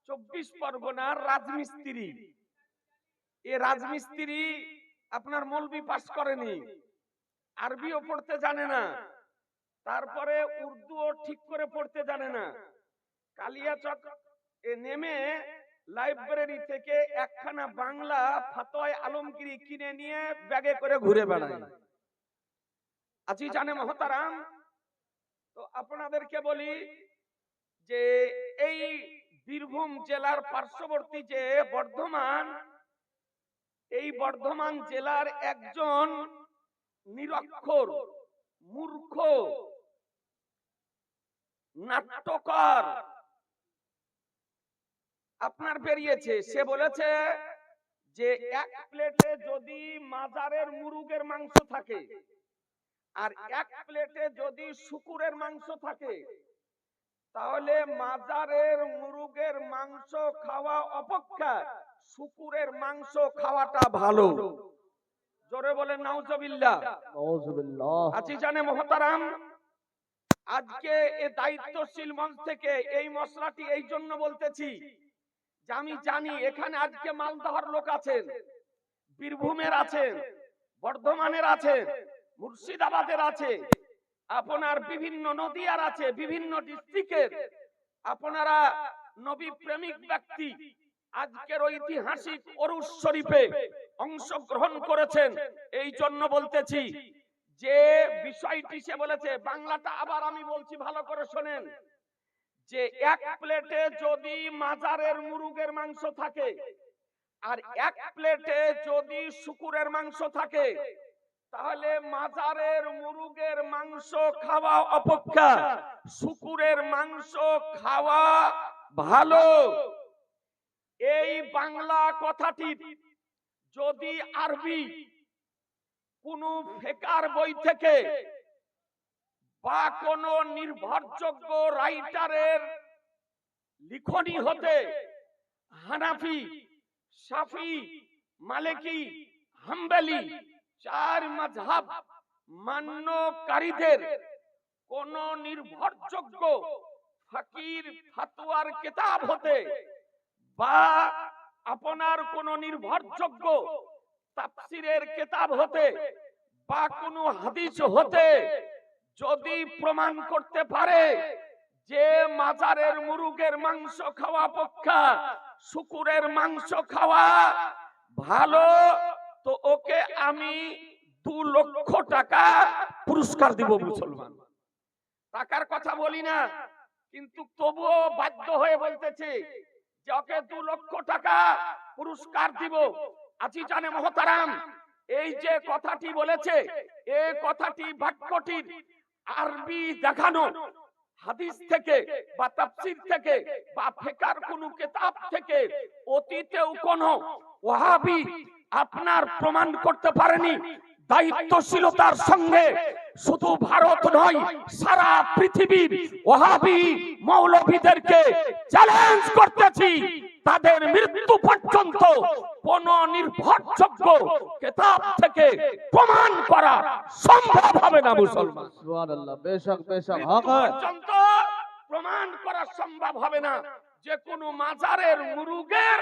24 পরগনার রাজমিস্ত্রি। এ রাজমিস্ত্রি আপনার মৌলবি পাস করেনি, আরবিও পড়তে জানে না, তারপরে উর্দুও ঠিক করে পড়তে জানে না। কালিয়াচক নেমে লাইব্রেরি থেকে একখানা বাংলা ফাতোয়া আলমগীরি কিনে নিয়ে ব্যাগে করে ঘুরে বেড়ায়। আজি জানে মহতারাম, তো আপনাদেরকে বলি যে এই বীরভূম জেলার পার্শ্ববর্তী যে বর্ধমান, এই বর্ধমান জেলার একজন নিরক্ষর মূর্খ নাট্যকার আপনার বেরিয়েছে। সে বলেছে যে এক প্লেটে যদি মাজারের মুরগের মাংস থাকে আর এক প্লেটে যদি শুকুরের মাংস থাকে, তাহলে মাজারের মুরগের মাংস খাওয়া অপেক্ষা শুকুরের মাংস খাওয়াটা ভালো। জোরে বলেন নাউজুবিল্লাহ। আজি জানে মহতারাম, আজকে এই দায়িত্বশীল মঞ্চ থেকে এই মশলাটি এই জন্য বলতেছি যে আমি জানি এখানে আজকে মালদহের লোক আছেন, বীরভূমের আছেন, বর্ধমানের আছেন, মুর্শিদাবাদের আছে, আপনার বিভিন্ন নদিয়ার আছে, বিভিন্ন ডিস্ট্রিক্টের আপনারা নবী প্রেমিক ব্যক্তি আজকের ঐতিহাসিক ওরস শরীফে অংশগ্রহণ করেছেন। এই জন্য বলতেছি যে বিষয়টি সে বলেছে, বাংলাটা আবার আমি বলছি ভালো করে শোনেন, যে এক প্লেটে যদি মাজারের মুরগের মাংস থাকে আর এক প্লেটে যদি শুকুরের মাংস থাকে, তাহলে মাজারের মুরগের মাংস খাওয়া অপেক্ষা শুকুরের মাংস খাওয়া ভালো। এই বাংলা কথাটি যদি আরবি কোন ফিকহের বই থেকে বা কোন নির্ভরযোগ্য রাইটারের লিখনি হতে হানাফি, শাফি, মালিকি, হাম্বলি চার মাযহাব মান্যকারীদের কোন নির্ভরযোগ্য ফকির ফতোয়ার কিতাব হতে বা আপনার কোন নির্ভরযোগ্য তাফসীরের কিতাব হতে বা কোন হাদিস হতে যদি প্রমাণ করতে পারে যে মাজারের মুরগের মাংস খাওয়া অপেক্ষা শুকুরের মাংস খাওয়া ভালো, তো ওকে আমি 2 লক্ষ টাকা পুরস্কার দিব। মুসলমান টাকার কথা বলি না, কিন্তু তবুও বাধ্য হয়ে বলতেছে যে ওকে 2 লক্ষ টাকা পুরস্কার দিব। আজি জানে মহতারাম, এই যে কথাটি বলেছে, এই কথাটি বাক্যটির আরবি দেখানো হাদিস থেকে বা তাফসীর থেকে বা ফিকহের কোন কিতাব থেকে অতীতেও কোন ওয়াহাবি আপনার প্রমাণ করতে পারেনি। দায়িত্বশীলতার সঙ্গে শুধু ভারত নয়, সারা পৃথিবীর ওয়াহাবি মৌলভীদেরকে চ্যালেঞ্জ করতেছি, তাদের মৃত্যু পর্যন্ত কোন নির্ভরযোগ্য কিতাব থেকে প্রমাণ করা সম্ভব হবে না। মুসলমান সুবহানাল্লাহ, বেশক বেশক হক পর্যন্ত প্রমাণ করা সম্ভব হবে না যে কোন মাজারের মুরগের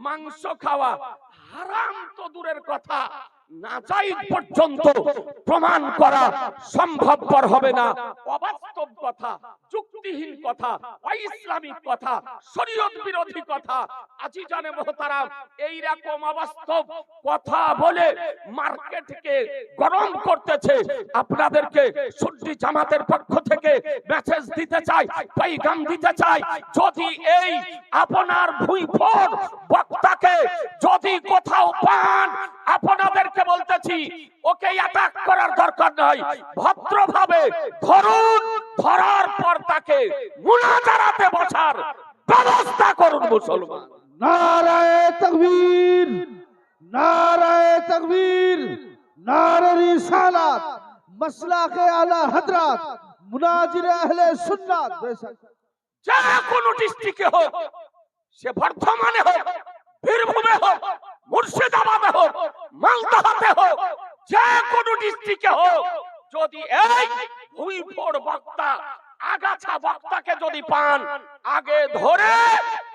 মাংস খাওয়া হারাম তো দূরের কথা, নাজায়েজ পর্যন্ত প্রমাণ করা সম্ভবপর হবে না। অবাস্তব কথা, যুক্তিহীন কথা, অইসলামিক কথা, শরীয়ত বিরোধী কথা। আজি জানে মুহতারাম, এই রকম অবাস্তব কথা বলে মার্কেটকে গরম করতেছে। আপনাদেরকে সুন্নি জামাতের পক্ষ থেকে মেসেজ দিতে চাই, পয়গাম দিতে চাই, যদি এই আপনার ভুঁইফোড় বক্তাকে যদি কোথাও পান, আপনাদেরকে বলতেছি ওকে অ্যাটাক করার দরকার নাই, ভদ্রভাবে ধরুন, ধরার পর তাকে মুনাজারাতে বসার ব্যবস্থা করুন। মুসলমান নারায়ে তাকবীর, নারায়ে তাকবীর, নারে রিসালাত, মাসলাকে আলা হযরত, মুনাজির আহলে সুন্নাত। যে কোন ডিস্ট্রিক্টে হোক, সে বর্ধমানে হোক, বীরভূমে হোক, মুর্শিদাবাদে হোক, মালদাতে হোক, যে কোন ডিস্ট্রিক্টে হোক, যদি এই ভুঁইফোড় বক্তা, আগাছা বক্তাকে যদি পান, আগে ধরে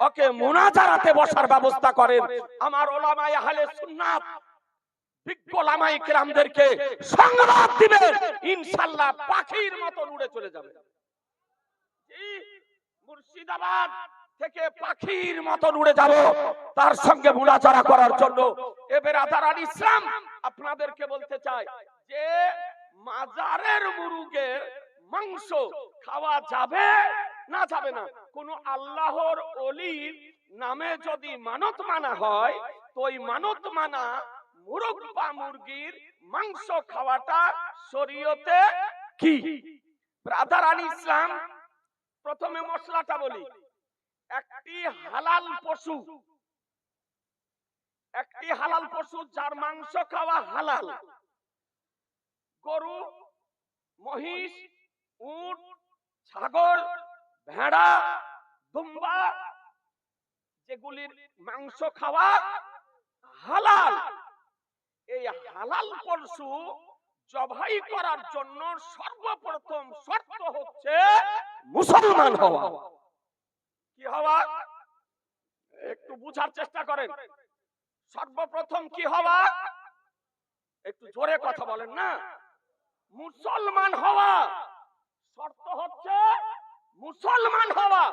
ওকে মুনাজারাতে বসার ব্যবস্থা করেন। আমার ওলামায়ে আহলে সুন্নাত বিজ্ঞ ওলামায়ে কিরামদেরকে সংবাদ দিবেন, ইনশাআল্লাহ পাখির মতো উড়ে চলে যাবে। মুর্শিদাবাদ থেকে পাখির মতো উড়ে যাব তার সঙ্গে মুনাজারা করার জন্য। এবার আদারান ইসলাম আপনাদেরকে বলতে চাই যে মাজারের মুরগের মাংস খাওয়া যাবে না যাবে না? কোন আল্লাহর ওলির নামে যদি মানত মানা হয় তো ওই মানত মানা মুরগ বা মুরগির মাংস খাওয়াটা শরীয়তে কি? আদারান ইসলাম প্রথমে মশলাটা বলি। একটি হালাল পশু যার মাংস খাওয়া হালাল, গরু, মহিষ, উট, ছাগল, ভেড়া, দুম্বা, যেগুলির মাংস খাওয়া হালাল। এই হালাল পশু জবাই করার জন্য সর্বপ্রথম শর্ত হচ্ছে মুসলমান হওয়া। কি হওয়া? একটু বুঝার চেষ্টা করেন। সর্বপ্রথম কি হওয়া? একটু জোরে কথা বলেন না। মুসলমান হওয়া। শর্ত হচ্ছে মুসলমান হওয়া।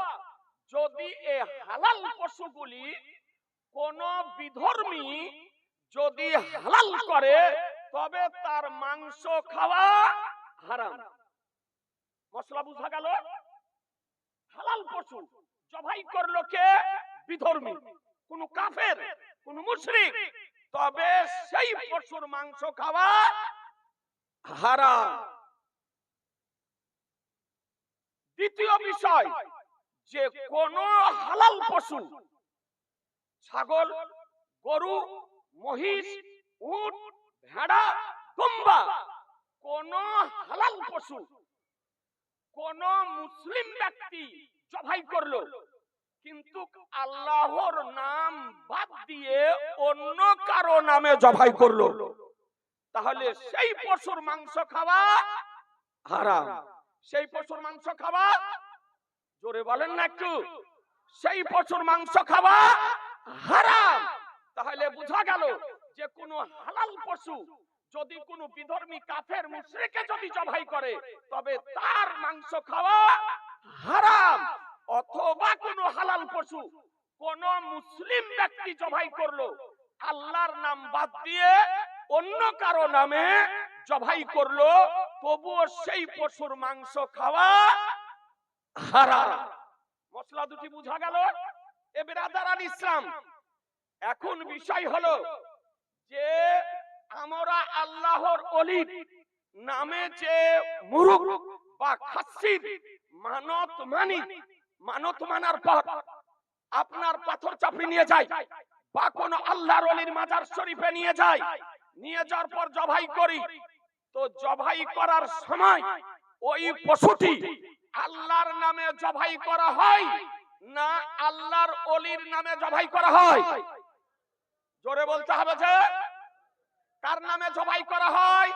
যদি এই হালাল পশুগুলি কোন বিধর্মী যদি হালাল করে তবে তার মাংস খাওয়া হারাম। মশলা বুঝা গেল? হালাল পশু জবাই করলো কে? বিধর্মী, কোন কাফের, কোন মুশরিক, তবে সেই পশুর মাংস খাওয়া হারাম। দ্বিতীয় বিষয়, যে কোন হালাল পশু, ছাগল, গরু, মহিষ, উট, ভেড়া, দুম্বা, কোন হালাল পশু কোন মুসলিম ব্যক্তি জবাই করলো কিন্তু আল্লাহর নাম বাদ দিয়ে অন্য কারো নামে জবাই করলো, তাহলে সেই পশুর মাংস খাওয়া হারাম। সেই পশুর মাংস খাওয়া, জোরে বলেন না একটু, সেই পশুর মাংস খাওয়া হারাম। তাহলে বোঝা গেল যে কোন হালাল পশু যদি কোন বিধর্মী কাফের মুশরিকে যদি জবাই করে তবে তার মাংস খাওয়া হারাম। অথবা কোন হালাল পশু কোন মুসলিম ব্যক্তি জবাই করলো, আল্লাহর নাম বাদ দিয়ে অন্য কারো নামে জবাই করলো, তবুও সেই পশুর মাংস খাওয়া হারাম। মশলা দুটি বুঝা গেল? এ বিরাদারান ইসলাম, এখন বিষয় হলো যে আমরা আল্লাহর ওলির নামে যে মুরগ বা খাসির মানত মানি, মানত মানার পর আপনার পাথর চাপড়ি নিয়ে যায় বা কোন আল্লাহর ওলির মাজার শরীফে নিয়ে যায়, নিয়ে যাওয়ার পর জবাই করি, তো জবাই করার সময় ওই পশুটি আল্লাহর নামে জবাই করা হয় না আল্লাহর ওলির নামে জবাই করা হয়? জোরে বলতে হবে। যে কার নামে জবাই করা হয়?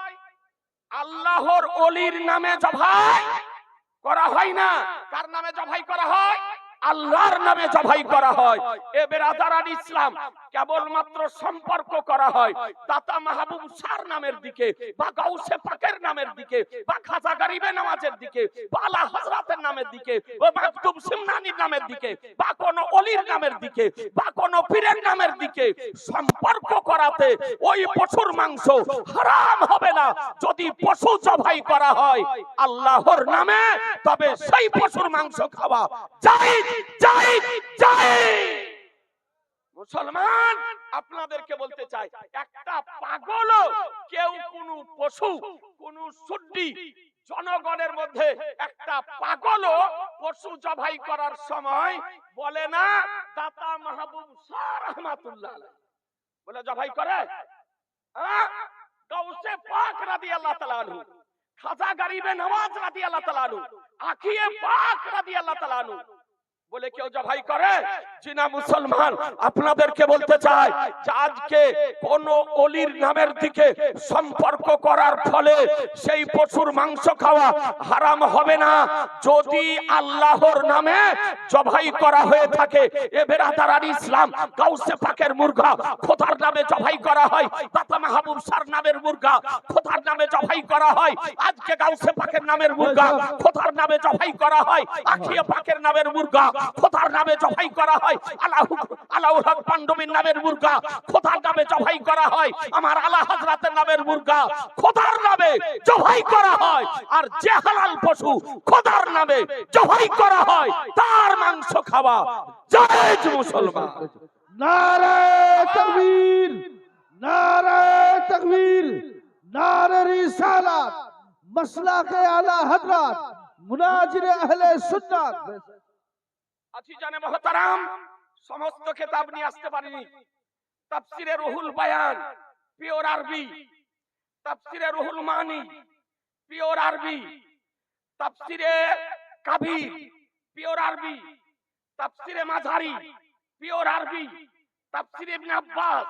আল্লাহর ওলির নামে জবাই করা হয় না। কার নামে জবাই করা হয়? আল্লাহর নামে জবাই করা হয়। এ বিরাদারান ইসলাম, কেবলমাত্র সম্পর্ক করা হয় দাতা মাহবুব শাহর নামের দিকে বা গাউসে পাকের নামের দিকে বা খাজা গরিবে নওয়াজের দিকে বা আলা হযরতের নামের দিকে বা মাকতুব সিমনানির নামের দিকে বা কোন ওলির নামের দিকে বা কোন পীরের নামের দিকে সম্পর্ক করাতে ওই পশুর মাংস হারাম হবে না। যদি পশু জবাই করা হয় আল্লাহর নামে তবে সেই পশুর মাংস খাওয়া জায়েজ জায়েজ জায়েজ। মুসলমান, আপনাদেরকে বলতে চাই, একটা পাগল কেউ কোন পশু কোন সুড্ডি জনগণের মধ্যে একটা পাগল পশু জবাই করার সময় বলে না দাতা মাহবুব শাহ রাহমাতুল্লাহ আলাইহি বলে জবাই করে? গাউসে পাক রাদিয়াল্লাহু তাআলা আনহু, খাজা গরিবে নওয়াজ রাদিয়াল্লাহু তাআলা আনহু, আখিয়ে পাক রাদিয়াল্লাহু তাআলা আনহু, বলে কেউ জবাই করে? জিনা মুসলমান, আপনাদেরকে বলতে চাই যে আজকে কোন অলির নামের দিকে সম্পর্ক করার ফলে সেই পশুর মাংস খাওয়া হারাম হবে না যদি আল্লাহর নামে জবাই করা হয়ে থাকে। এ বেরাদার ইসলাম, গাউসে পাকের মুরগা খোদার নামে জবাই করা হয়, দাতা মাহবুব শাহর নামের মুরগা খোদার নামে জবাই করা হয়। আজকে গাউসে পাকের নামের মুরগা খোদার নামে জবাই করা হয়, আখিয়া পাকের নামের মুরগা খোদার নামে জবাই করা হয়, আলাউল হক পান্ডবীর নামের মুরগা খোদার নামে জবাই করা হয়, আমার আলা হযরতের নামের মুরগা খোদার নামে জবাই করা হয়। আর যে হালাল পশু খোদার নামে জবাই করা হয় তার মাংস খাওয়া জায়েজ। মুসলমান, নারায়ে তাকবীর, নারায়ে তাকবীর, নারে রিসালাত, মাসলাকে আলা হযরত, মুনাজিরে আহলে সুন্নাত। আছি জানে মুহতারাম, সমস্ত কিতাব নিয়ে আসতে পারিনি। তাফসিরে রুহুল বায়ান পিওর আরবি, তাফসিরে রুহুল মানি পিওর আরবি, তাফসিরে কাবীর পিওর আরবি, তাফসিরে মাঝারি পিওর আরবি, তাফসিরে ইবনে আব্বাস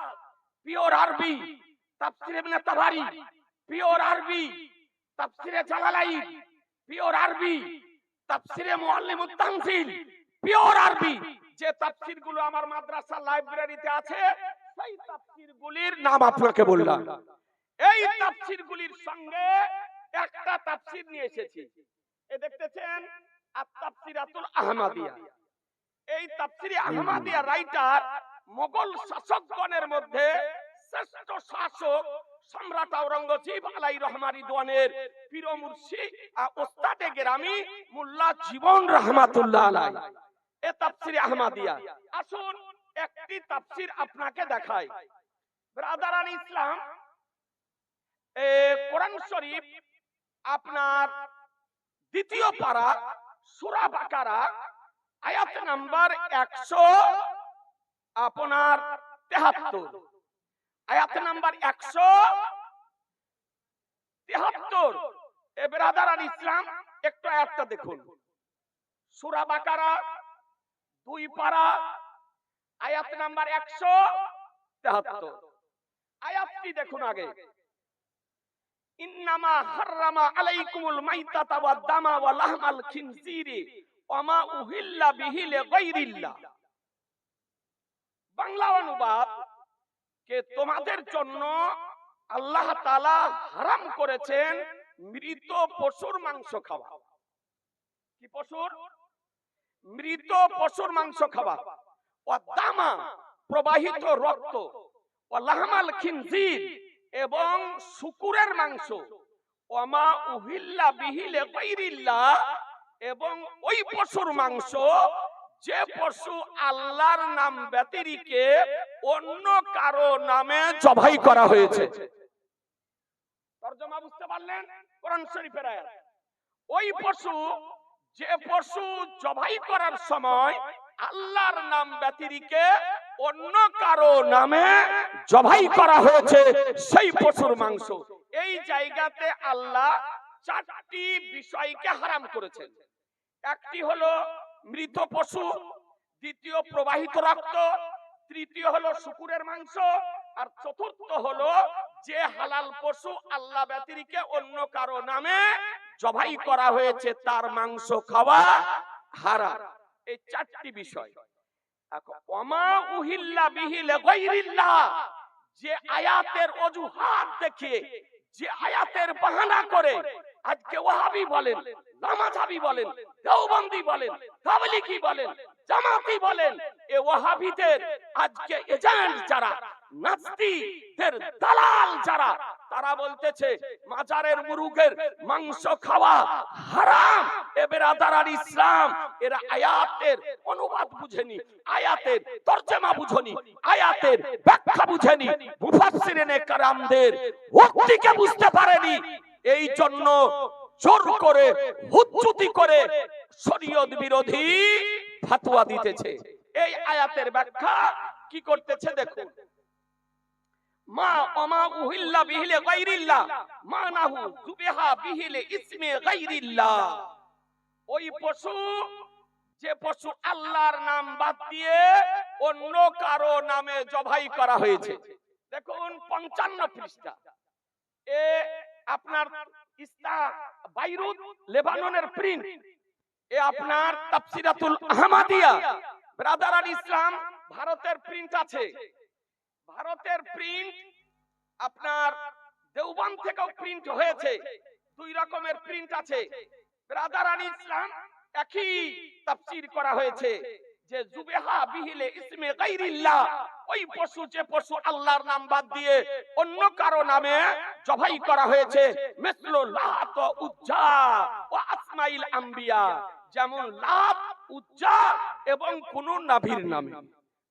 পিওর আরবি, তাফসিরে ইবনে তাবারি পিওর আরবি, তাফসিরে জালালাইন পিওর আরবি, তাফসিরে মুআল্লিমুত তানজিল পিওর আরবি। যে তাফসির গুলো আমার মাদ্রাসা লাইব্রেরিতে আছে সেই তাফসির গুলির নাম আপনাকে বললাম। এই তাফসির গুলির সঙ্গে একটা তাফসির নিয়ে এসেছি, এ দেখতেছেন আত-তাফসিরাতুল আহমাদিয়া। এই তাফসিরে আহমাদিয়া রাইটার মোগল শাসকগণের মধ্যে শ্রেষ্ঠ শাসক সম্রাট আওরঙ্গজেব আলাইহির রহমান রিদওয়ানের পীর মুর্শিদ ওস্তাদে গেরামি মোল্লা জীবন রাহমাতুল্লাহ আলাইহি। এ তাফসিরে আহমাদিয়া, আসুন একটি তাফসির আপনাকে দেখাই। ব্রাদারান ইসলাম, কোরআন শরীফ আপনার দ্বিতীয় পারা সূরা বাকারা আয়াত নাম্বার 173, আয়াত নাম্বার 173। এ ব্রাদারান ইসলাম, একটু আয়াতটা দেখুন। সূরা বাকারা 2 পারা আয়াত নাম্বার 173। আয়াতটি দেখুন আগে। ইন্নামা হাররামা আলাইকুমুল মাইতাতা ওয়াদ দামা ওয়া লাহমাল খিনজিরি ওয়া মা উহিল্লা বিহি লিগাইরিল্লাহ। বাংলা অনুবাদ, কে তোমাদের জন্য আল্লাহ তাআলা হারাম করেছেন মৃত পশুর মাংস খাওয়া। কি পশুর? মৃত পশুর মাংস খাওয়া। ওয়াদ দামা প্রবাহিত রক্ত, ওয়া লাহমাল খিনজির এবং শূকরের মাংস, ওয়ামা উহিল্লা বিহি লিগাইরিল্লাহ এবং ওই পশুর মাংস যে পশু আল্লাহর নাম ব্যতিরেকে অন্য কারো নামে জবাই করা হয়েছে। তরজমা বুঝতে পারলেন? কোরআন শরীফের আয়াত। ওই পশু, যে পশু জবাই করার সময় আল্লাহর নাম ব্যতিরেকে অন্য কারো নামে জবাই করা হয়েছে সেই পশুর মাংস। এই জায়গাতে আল্লাহ 4টি বিষয়কে হারাম করেছেন। একটি হলো মৃত পশু, দ্বিতীয় প্রবাহিত রক্ত, তৃতীয় হলো শূকরের মাংস, আর চতুর্থ হলো যে হালাল পশু আল্লাহ ব্যতিরেকে অন্য কারো নামে জবাই করা হয়েছে তার মাংস খাওয়া হারাম। এই 4টি বিষয়। ওয়ামা উহিল্লা বিহি লিগাইরিল্লাহ, যে আয়াতের অজুহাত দেখিয়ে, যে আয়াতের বাহানা করে আজকে ওয়াহাবি বলেন, নামাজাবি বলেন, দেওবন্দি বলেন, তাবলিগি বলেন, জামাতি বলেন, এ ওয়াহাবিদের আজকে এজেন্ট যারা, নাস্তিকদের দালাল যারা, তারা বলতেছে মাজারের মুরুগের মাংস খাওয়া হারাম। এ বেরাদারান ইসলাম, এরা আয়াতের অনুবাদ বুঝেনি, আয়াতের তরজমা বুঝেনি, আয়াতের ব্যাখ্যা বুঝেনি, মুফাসসিরিনে কেরামদের উক্তিকে বুঝতে পারেনি। এই জন্য জোর করে হুজ্জতি করে শরীয়ত বিরোধী ফতোয়া দিতেছে। এই আয়াতের ব্যাখ্যা কি করতেছে দেখুন। মা ওমা উহিল্লা বিহি লিগাইরিল্লাহ মানাহু যুবিহা বিহি লিইসমি গাইরিল্লাহ। ওই পশু যে পশু আল্লাহর নাম বাদ দিয়ে অন্য কারো নামে জবাই করা হয়েছে। দেখুন 55 পৃষ্ঠা, এ আপনার বাইরুত লেবাননের প্রিন্ট, এ আপনার তাফসিরাতুল আহমাদিয়া ব্রাদার আল ইসলাম ভারতের প্রিন্ট আছে, ভারতের প্রিন্ট আপনার দেওবন্দ থেকেও প্রিন্ট হয়েছে, দুই রকমের প্রিন্ট আছে। ব্রাদার আল ইসলাম একই তাফসীর করা হয়েছে যে জুবেহা বিহিলে ইসমে গায়রিল্লাহ, ওই পশু যে পশু আল্লাহর নাম বাদ দিয়ে অন্য কারো নামে জবাই করা হয়েছে, মিসলু লাত ও উজ্জা ও আসমাইল আম্বিয়া, যেমন লাত, উজ্জা এবং কোন নবীর নামে।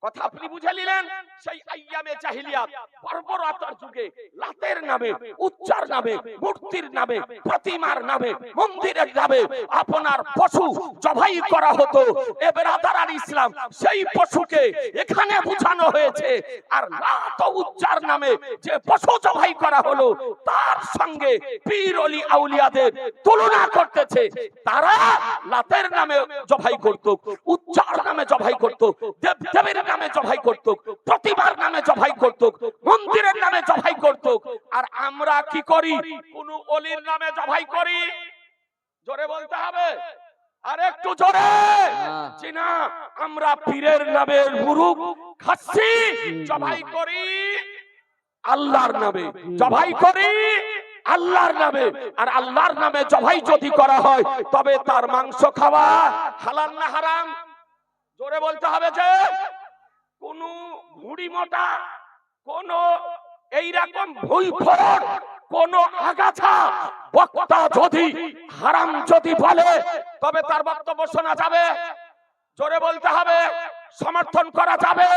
কথা আপনি বুঝে নিলেন? সেই আইয়ামে জাহিলিয়াত বর্বরতার যুগে লাতের নামে, উজ্জার নামে, মূর্তির নামে, প্রতিমার নামে, মন্দিরের নামে আপনার পশু জবাই করা হতো। এ ব্রাদার আল ইসলাম সেই পশুকে এখানে বোঝানো হয়েছে, আর লাত ও উজ্জার নামে যে পশু জবাই করা হলো তার সঙ্গে পীর ওলি আউলিয়াদের তুলনা করতেছে। তারা লাতের নামে জবাই করত, উজ্জার নামে জবাই করত, দেবদেবীর নামে জবাই করত, প্রতিমার নামে জবাই করত, মন্দিরের নামে জবাই করত। আর আমরা কি করি? কোন ওলির নামে জবাই করি। জোরে বলতে হবে, আর একটু জোরে। জি না, আমরা পীরের নামে মুরুগ খাচ্ছি, জবাই করি আল্লাহর নামে, জবাই করি আল্লাহর নামে। আর আল্লাহর নামে জবাই যদি করা হয় তবে তার মাংস খাওয়া হালাল না হারাম? জোরে বলতে হবে। যে কোন ভুঁড়ি মোটা, কোন এইরকম ভুইফোড়, কোন আগাছা বক্তা যদি হারাম যদি বলে তবে তার বক্তব্য শোনা যাবে? জোরে বলতে হবে, সমর্থন করা যাবে?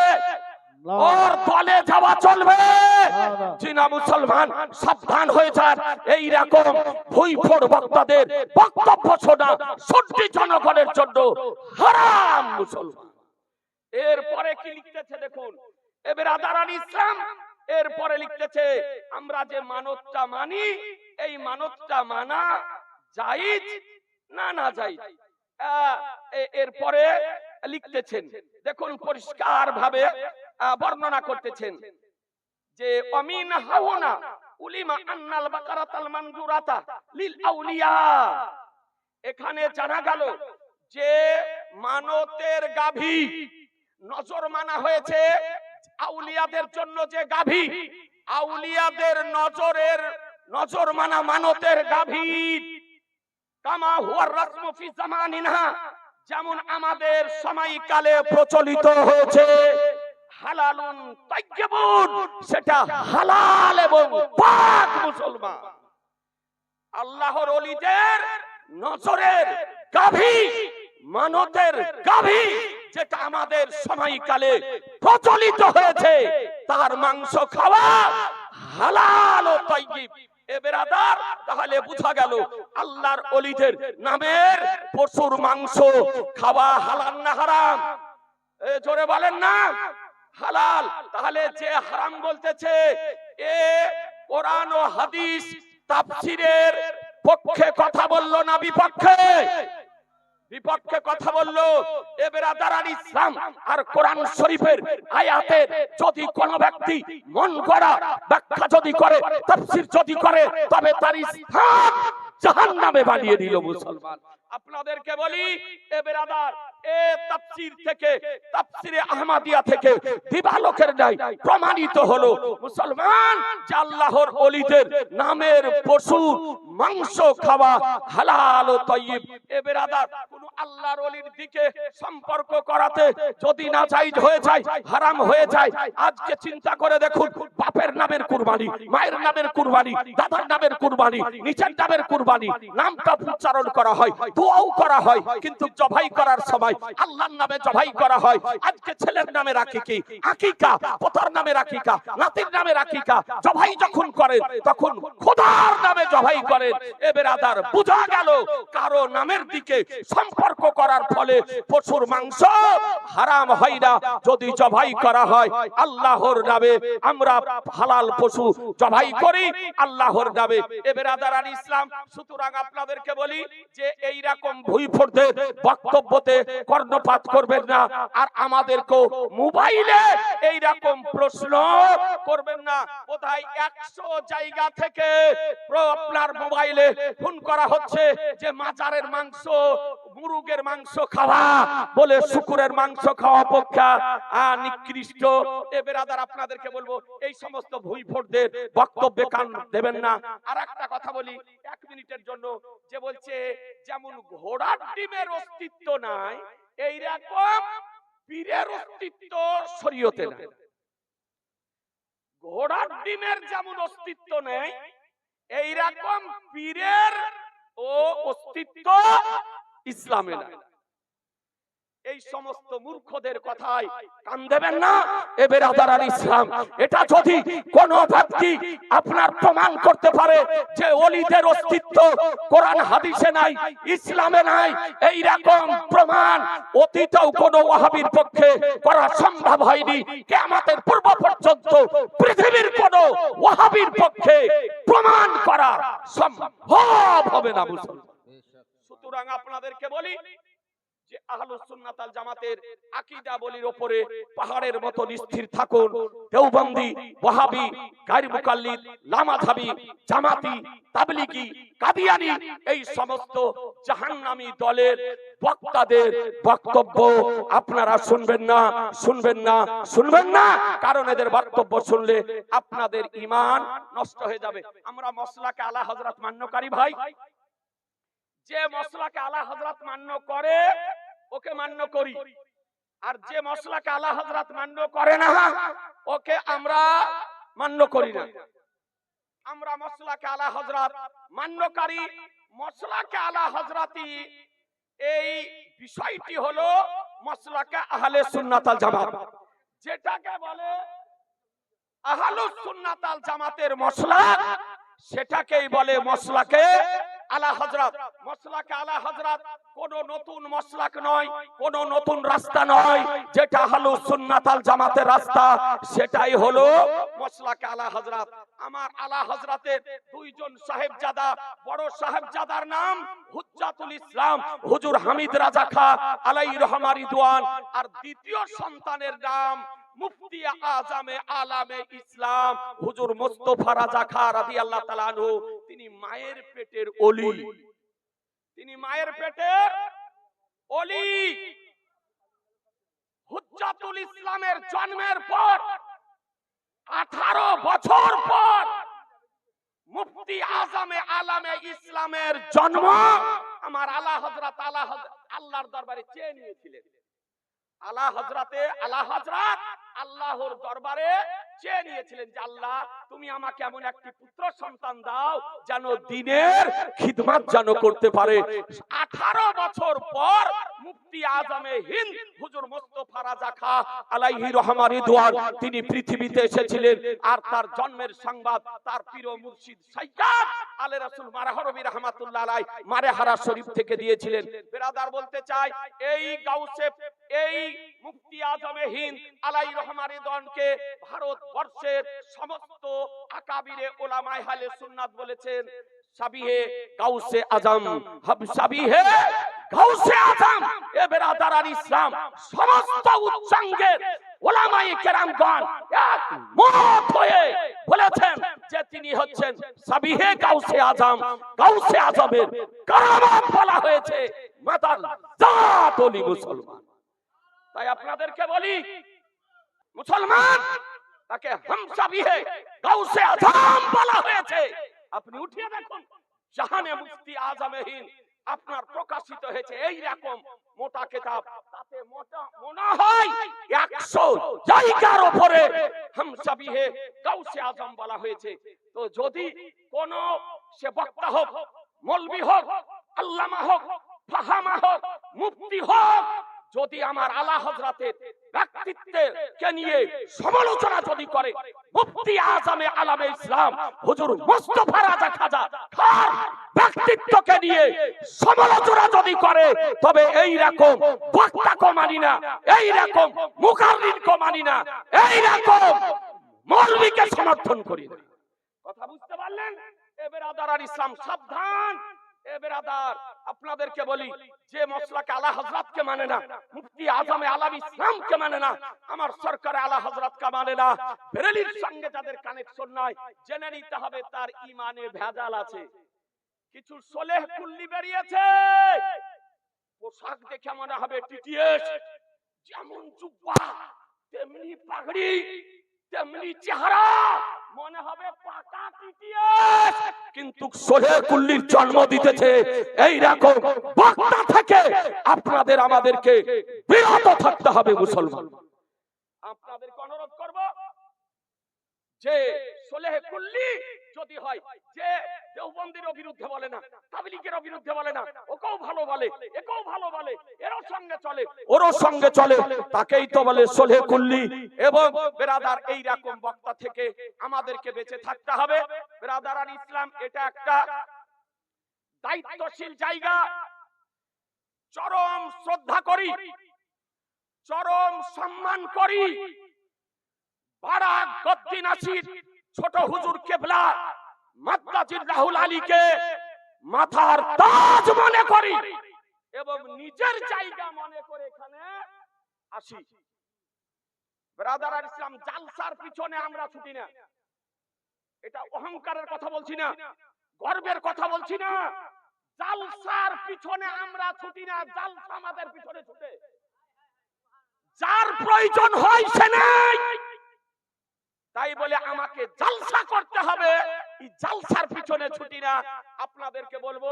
ওর দলে যাওয়া চলবে? জিনা মুসলমান সাবধান হয়ে যান, এইরকম ভুইফোড় বক্তাদের বক্তব্য শোনা সত্যি জনগণের জন্য হারাম। মুসলমান এরপরে কি লিখতেছে দেখুন, এ ব্রাদার আল ইসলাম এরপরে লিখতেছে, আমরা যে মানতটা মানি, এই মানতটা মানা জায়েজ না না জায়েজ। এরপরে লিখতেছেন, দেখুন পরিষ্কার ভাবে বর্ণনা করতেছেন যে অমিন হাওনা উলিমা আন্নাল বাকারাতাল মানজুরাতা লিল আউলিয়া। এখানে জানা গেল যে মানতের গাভী নজর মানা হয়েছে আউলিয়াদের জন্য, যে গাভী আউলিয়াদের নজর মানা মানতের গাভী। কামা হুয়া রাসমু ফি জামানিনা, যেমন আমাদের সময়কালে প্রচলিত হয়েছে। হালালুন তাইয়্যিবুন, সেটা হালাল এবং পাক। মুসলমান আল্লাহর ওলিদের নজরের গাভী, মানতের গাভী, যেটা আমাদের সময়কালে প্রচলিত হয়েছে, তার মাংস খাওয়া হালাল ও তাইয়্যিব। এ ব্রাদার, তাহলে বোঝা গেল আল্লাহর ওলিদের নামের পশুর মাংস খাওয়া হালাল না হারাম? জোরে বলেন না, হালাল। তাহলে যে হারাম বলতেছে, এ কোরআন ও হাদিস তাফসীরের পক্ষে কথা বললো না বিপক্ষে? বিপক্ষে কথা বললো। এ ব্রাদার আল ইসলাম আর কোরআন শরীফের আয়াতের যদি কোন ব্যক্তি মন গড়া ব্যাখ্যা যদি করে, তাফসীর যদি করে, তবে তার স্থান জাহান্নামে বানিয়ে দিল। মুসলমান আপনাদেরকে বলি, এ ব্রাদার, এ তাফসীর থেকে, তাফসীরে আহমাদিয়া থেকে দিবালোকের নাই প্রমাণিত হলো মুসলমান যে আল্লাহর ওলিদের নামের পশু মাংস খাওয়া হালাল ও তাইয়্যিব। এ ব্রাদার, কোন আল্লাহর ওলির দিকে সম্পর্ক করাতে যদি না জায়েজ হয়ে যায়, হারাম হয়ে যায়। আজকে চিন্তা করে দেখুন, বাপের নামের কুরবানি, মায়ের নামের কুরবানি, দাদার নামের কুরবানি, নিজের নামের কুরবানি, নামটা উচ্চারণ করা হয়, দোয়াও করা হয়, কিন্তু জবাই করার সময় আল্লাহর নামে জবাই করা হয়। আজকে ছেলের নামে রাখি আকিকা, পোতার নামে আকিকা, নাতির নামে আকিকা, জবাই যখন করেন তখন খোদার নামে জবাই করেন। এ ব্রাদার, বোঝা গেল কারো নামের দিকে সম্পর্ক করার ফলে পশুর মাংস হারাম হয় না যদি জবাই করা হয় আল্লাহর নামে। আমরা হালাল পশু জবাই করি আল্লাহর নামে। এ ব্রাদার আল ইসলাম, সুতরাং আপনাদেরকে বলি যে এই রকম ভুইফোড়দের বক্তব্যতে কর্ণপাত করবেন না, আর আমাদেরকেও মোবাইলে এই রকম প্রশ্ন করবেন না। কোথায় 100 জায়গা থেকে আপনার মোবাইলে ফোন করা হচ্ছে যে মাজারের মাংস, মুরগের মাংস খাওয়া বলে শুকুরের মাংস খাওয়া অপেক্ষা নিকৃষ্ট। এ বেরাদার আপনাদেরকে বলবো এই সমস্ত ভুইফোড়দের বক্তব্যে কান দেবেন না। আর একটা কথা বলি 1 মিনিটের জন্য, যে বলছে যেমন ঘোড়ার ডিমের অস্তিত্ব নাই, এই রকম পীরের অস্তিত্ব শরীয়তে নাই। ঘোড়ার ডিমের যেমন অস্তিত্ব নেই, এই রকম পীরের ও অস্তিত্ব ইসলামে নাই। এই সমস্ত মূর্খদের কথায় কান দেবেন না। এ বেরাদার ইসলাম, এটা যদি কোন ব্যক্তি আপনার প্রমাণ করতে পারে যে ওলিদের অস্তিত্ব কোরআন হাদিসে নাই, ইসলামে নাই, এই রকম প্রমাণ অতীতেও কোন ওয়াহাবীর পক্ষে করা সম্ভব হয়নি। কিয়ামতের পূর্ব পর্যন্ত পৃথিবীর কোন ওয়াহাবীর পক্ষে প্রমাণ করা সম্ভব হবে না মুসলমান। সুতরাং আপনাদেরকে বলি যে আহলুস সুন্নাত ওয়াল জামাতের আকীদা বলির উপরে পাহাড়ের মতো স্থির থাকুন। দেওবন্দি, ওয়াহাবি, গায়র মুকাল্লিদ, লামাযহাবি, জামাতি, তাবলিগি, কাদিয়ানি এই সমস্ত জাহান্নামী দলের বক্তাদের বক্তব্য আপনারা শুনবেন না, শুনবেন না, শুনবেন না। কারণ এদের বক্তব্য শুনলে আপনাদের ঈমান নষ্ট হয়ে যাবে। আমরা মসলাকে আলা হযরত মান্যকারী ভাই, যে মসলাকে আলা হযরত মান্য করে ওকে মান্য করি, আর যে মসলাকে আলা হযরত মান্য করে না ওকে আমরা মান্য করি না। আমরা মসলাকে আলা হযরত মান্যকারী, মসলাকে আলা হযরতি এই বিষয়টি হলো মসলাকে আহলে সুন্নাত ওয়াল জামাত। যেটাকে বলে আহলুস সুন্নাত ওয়াল জামাতের মসলাক, সেটাকেই বলে মসলাকে আলা হযরত। মসলাকে আলা হযরত কোন নতুন মসলাক নয়, কোন নতুন রাস্তা নয়। যেটা আহলুস সুন্নাত ওয়াল জামাতের রাস্তা সেটাই হলো মসলাকে আলা হযরত। আমার আলা হযরতের দুইজন সাহেবজাদা, বড় সাহেবজাদার নাম হুজ্জাতুল ইসলাম হুজুর হামিদ রাজা খা আলাইহি রহমা রিদওয়ান, আর দ্বিতীয় সন্তানের নাম মুফতি আজমে আলামে ইসলাম হুজুর মুস্তাফা রাজা খা রাদিয়াল্লাহু তাআলা আনহু। তিনি মায়ের পেটের ওলি, তিনি মায়ের পেটের ওলি। হুজ্জাতুল ইসলামের জন্মের পর 18 বছর পর মুফতি আজমে আলামে ইসলামের জন্ম আমার আলা হযরত আল্লাহর দরবারে চেয়ে নিয়েছিলেন। আলা হযরতে আলা হযরত আল্লাহর দরবারে চেয়ে নিয়েছিলেন যে আল্লাহ তুমি আমাকে এমন একটি পুত্র সন্তান দাও যেন দ্বীনের খিদমত যেন করতে পারে। 18 বছর পর মুফতি আজমে হিন্দ হুজুর মুস্তাফা রাজা খা আলাইহি রহমা রিদওয়ান তিনি পৃথিবীতে এসেছিলেন। আর তার জন্মের সংবাদ তার পীর ও মুর্শিদ সাইয়্যিদ আলে রাসূল মারহারবি রাহমাতুল্লাহ আলাইহি মারেহারা শরীফ থেকে দিয়েছিলেন। বেরাদার বলতে চাই এই গাউসে এই মুফতি আজমে হিন্দ আলাইহি রহমা রিদওয়ানকে ভারতবর্ষের সমস্ত আকাবিরে উলামায়ে আহলে সুন্নাত বলেছেন সাবিহে গাউসে আজম, সাবিহে গাউসে আজম। এ বেরাদারান ইসলাম, সমস্ত উচ্চাঙ্গের উলামায়ে কেরামগণ একমত হয়ে বলেছেন যে তিনি হচ্ছেন সাবিহে গাউসে আজম। গাউসে আজমের কারামত বলা হয়েছে মাদার জাত ওলি মুসলমান। তাই আপনাদেরকে বলি মুসলমান, তাকে হামসাবিহে গাউসে আজম বলা হয়েছে। আপনি উঠিয়ে দেখুন জাহানে মুফতি আজমে হিন্দ আপনার প্রকাশিত হয়েছে এই রকম মোটা কিতাব, তাতে মোটা মনে হয় 100 জায়গার উপরে হামসাবিহে গাউসে আজম বলা হয়েছে। তো যদি কোন সে বক্তা হোক, মৌলবি হোক, আল্লামা হোক, ফাহামা হোক, মুফতি হোক, যদি আমার আলা হযরতের ব্যক্তিত্বের কে নিয়ে সমালোচনা যদি করে, মুফতি আজমে আলামে ইসলাম হুজুর মুস্তাফা রাজা খাজা খার ব্যক্তিত্বকে নিয়ে সমালোচনা যদি করে, তবে এই রকম বক্তাকে মানি না, এই রকম মুকাররিরকে মানি না, এই রকম মৌলবীকে সমর্থন করি না। কথা বুঝতে পারলেন? এ বেরাদারান ইসলাম সাবধান, এ বেরাদার, আপনাদেরকে বলি, যে মসলাকে আলা হযরতকে মানে না, মুফতি আজম আলাম ইসলামকে মানে না, আমার সরকার আলা হযরতকে মানে না, বেরেলির সঙ্গে যাদের কানেকশন নাই, জেনে নিতে হবে তার ঈমানে ভেজাল আছে। কিছু সলেহ কুল্লি বেরিয়েছে, পোশাক দেখে মনে হবে টিটিএস, যেমন জুব্বা তেমনি পাগড়ি তেমনি চেহারা, মনে হবে পাকা টিটিএস, কিন্তু সলেহ কুল্লির জন্ম দিতেছে এই রকম বক্তা থেকে আপনাদের আমাদেরকে বিরত থাকতে হবে মুসলমান। আপনাদেরকে অনুরোধ করব যে সলেহ কুল্লি যদি হয়, যে দেওবন্দির বিরুদ্ধে বলে না, তাবলীগের বিরুদ্ধে বলে না, ওকেও ভালো বলে, একেও ভালো বলে, এরও সঙ্গে চলে, ওরও সঙ্গে চলে, তাকেই তো বলে সলেহ কুল্লি। এবং বেরাদার, এই রকম বক্তা থেকে আমাদেরকে বেঁচে থাকতে হবে। বেরাদারান ইসলাম, এটা একটা দায়িত্বশীল জায়গা। চরম শ্রদ্ধা করি, চরম সম্মান করি বারাক গদ্দি নাসির ছোট হুজুর কেবলা মাদ্দাজির রাহুল আলীকে মাথার তাজ মনে করি এবং নিজের জায়গা মনে করে এখানে আসি। ব্রাদার ইসলাম, জালসার পিছনে আমরা ছুটি না, এটা অহংকারের কথা বলছি না, গর্বের কথা বলছি না, জালসার পিছনে আমরা ছুটি না, জালসা আমাদের পিছনে ছুটে। যার প্রয়োজন হয় সে নেই, তাই বলে আমাকে জালসা করতে হবে, এই জালসার পিছনে ছুটি না। আপনাদেরকে বলবো,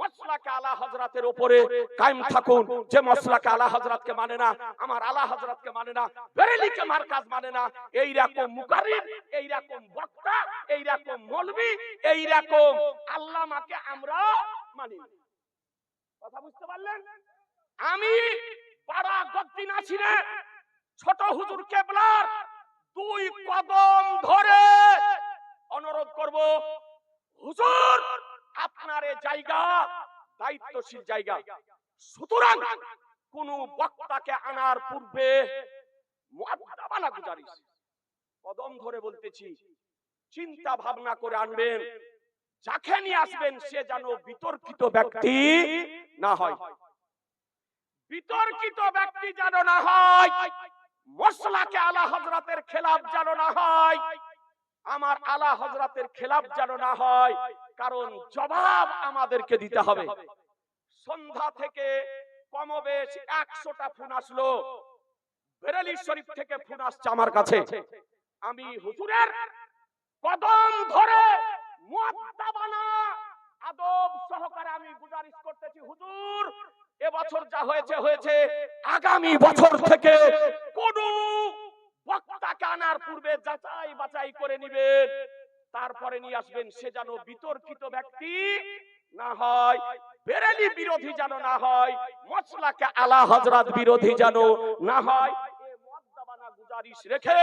মসলাকে আলা হযরতের উপরে কায়েম থাকুন। যে মসলাকে আলা হযরতকে মানে না, আমার আলা হযরতকে মানে না, বেরেলিকে মারকাজ মানে না, এই রকম মুকাররির, এই রকম বক্তা, এই রকম মৌলভী, এই রকম আল্লামাকে আমরা মানি না। কথা বুঝতে পারলেন? আমি পাড়া গদ্দি নাসিরে ছোট হুজুর কেবলার 2 কদম ধরে অনুরোধ করব, হুজুর আপনার এই জায়গা দায়িত্বশীল জায়গা, সুতরাং কোন বক্তাকে আনার পূর্বে মুআদ্দাবানা গুজারিশ, কদম ধরে বলতেছি, চিন্তা ভাবনা করে আনবেন, যাকে নিয়ে আসবেন সে যেন বিতর্কিত ব্যক্তি না হয়, বিতর্কিত ব্যক্তি যেন না হয়, মসলাকে আলা হযরতের খেলাফ যেন না হয়, আমার আলা হযরতের খেলাফ যেন না হয়, কারণ জবাব আমাদেরকে দিতে হবে। সন্ধ্যা থেকে কমবেশ 100টা ফোন আসলো, বেরেলি শরীফ থেকে ফোন আসছে আমার কাছে, আমি হুজুরের কদম ধরে মুআদ্দাবানা আদব সহকারে আমি গুজারিশ করতেছি, হুজুর এবছর যা হয়েছে হয়েছে, আগামী বছর থেকে কোন বক্তাকে আনার পূর্বে যাচাই বাছাই করে নেবেন, তারপরে নিয়ে আসবেন, সে যেন বিতর্কিত ব্যক্তি না হয়, বেরেলি বিরোধী যেন না হয়, মসলাকে আলা হযরত বিরোধী যেন না হয়। এই মুআদ্দাবানা গুজারিশ রেখে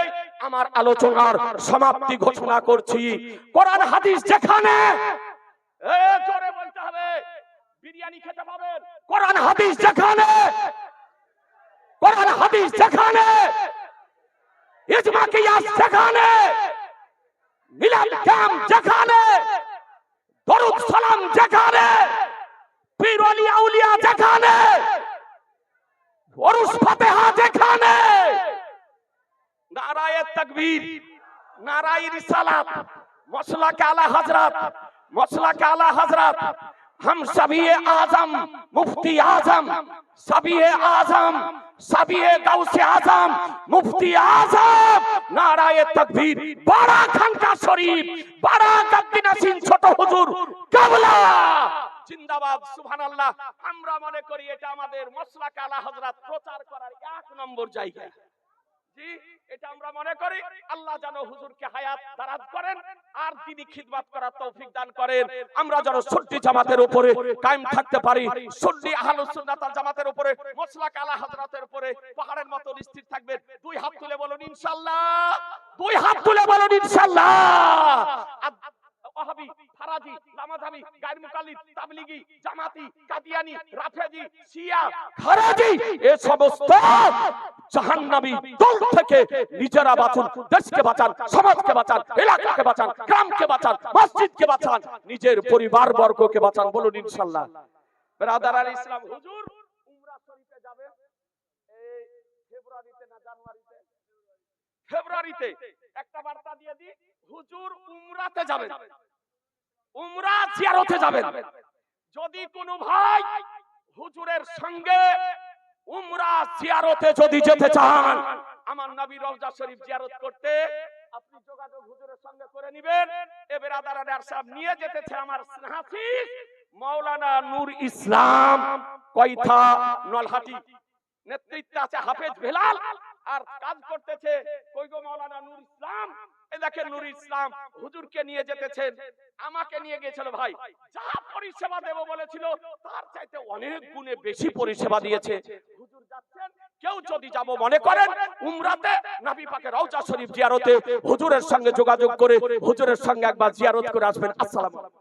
আমার আলোচনার সমাপ্তি ঘোষণা করছি। কোরআন হাদিস যেখানে, জোরে বলতে হবে, বিরিয়ানি খেতে পাবেন, কোরআন হাদিস যেখানে, কোরআন হাদিস যেখানে, ইজমা কিয়াস যেখানে, মিলাদ কাম যেখানে, দরুদ সালাম যেখানে, পীর ওলি আউলিয়া যেখানে, ওরস ফাতিহা যেখানে, নারায়ে তাকবীর, নারায়ে রিসালাত, মসলাকে আলা হযরত, मसलक आला हजरत, हम सभी आजम, मुफ्ती आजम, सभी आजम, सभी गौसे आजम, मुफ्ती आजम, नाराए तकबीर, बड़ा खानका शरीफ, बड़ा गद्दी नसीन छोटो हुजूर केबला जिंदाबाद, सुबहानाल्लाह। আমরা মনে করি এটা আমাদের মসলক আলা হযরত প্রচার করার 1 নম্বর জায়গা। জি, এটা আমরা মনে করি। আল্লাহ যেন হুজুরকে হায়াত দারাজ করেন আর দ্বীনি খিদমত করার তৌফিক দান করেন। আমরা যেন সুন্নি জামাতের উপরে কায়েম থাকতে পারি, সুন্নি আহলুস সুন্নাত ওয়াল জামাতের উপরে, মসলক আলা হযরতের উপরে পাহাড়ের মতো স্থির থাকবেন। 2 হাত তুলে বলুন ইনশাআল্লাহ, 2 হাত তুলে বলুন ইনশাআল্লাহ। ওয়াহাবি খারাজি, লামাযাবি, গায়র মুকাল্লিদ, তাবলিগি, জামাতি, কাদিয়ানি, রাফেজি, শিয়া, খারাজি এই সমস্ত জাহান্নামী দল থেকে নিজেরা বাঁচুন, দেশকে বাঁচান, সমাজকে বাঁচান, এলাকাকে বাঁচান, গ্রামকে বাঁচান, মসজিদকে বাঁচান, নিজের পরিবার বর্গকে বাঁচান। বলুন ইনশাআল্লাহ। ব্রাদার আল ইসলাম হুজুর উমরা শরীফে যাবে এই ফেব্রুয়ারিতে না জানুয়ারিতে? ফেব্রুয়ারিতে। একটা বার্তা দিয়ে দি, হুজুর উমরাতে যাবেন, উমরা জিয়ারতে যাবেন। যদি কোনো ভাই হুজুরের সঙ্গে উমরা জিয়ারতে যদি যেতে চান, আমার নবী রওজা শরীফ জিয়ারত করতে, আপনি যোগাযোগ হুজুরের সঙ্গে করে নেবেন। এ বেরাদারান আর সাহেব নিয়ে যেতেছে আমার হাফিজ মাওলানা নূর ইসলাম কয়থা নলহাটি, নেতৃত্বে আছে হাফেজ বেলাল, আর কাজ করতেছে কই গো মাওলানা নূর ইসলাম। এই দেখেন নূর ইসলাম হুজুরকে নিয়ে যেতেছেন, আমাকে নিয়ে গিয়েছিল ভাই, যা পরিষেবা দেব বলেছিল তার চাইতে অনেক গুণে বেশি পরিষেবা দিয়েছে। হুজুর যাচ্ছেন, কেউ যদি যাব মনে করেন উমরাতে নবী পাকের রওজা শরীফ জিয়ারতে, হুজুরের সঙ্গে যোগাযোগ করে হুজুরের সঙ্গে একবার জিয়ারত করে আসবেন। আসসালামু আলাইকুম।